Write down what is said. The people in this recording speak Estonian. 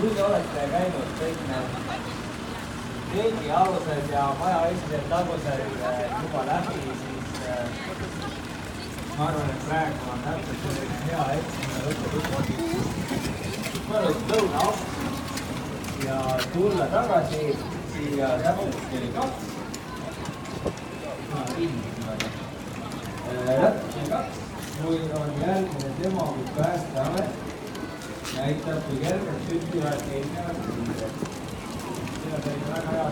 kui te olete käinud kõik need teegialused ja maja esimesed tagused juba läbi, siis ma arvan, et praegu on täpselt selline hea hetk, mida võtta mõnus lõunaost ja tulla tagasi siia täpselt kell 2. Kui on järgmine demo, kus Päästeamet näitab, kui kergelt süttivad eelnevad kriised. Seda teile väga hea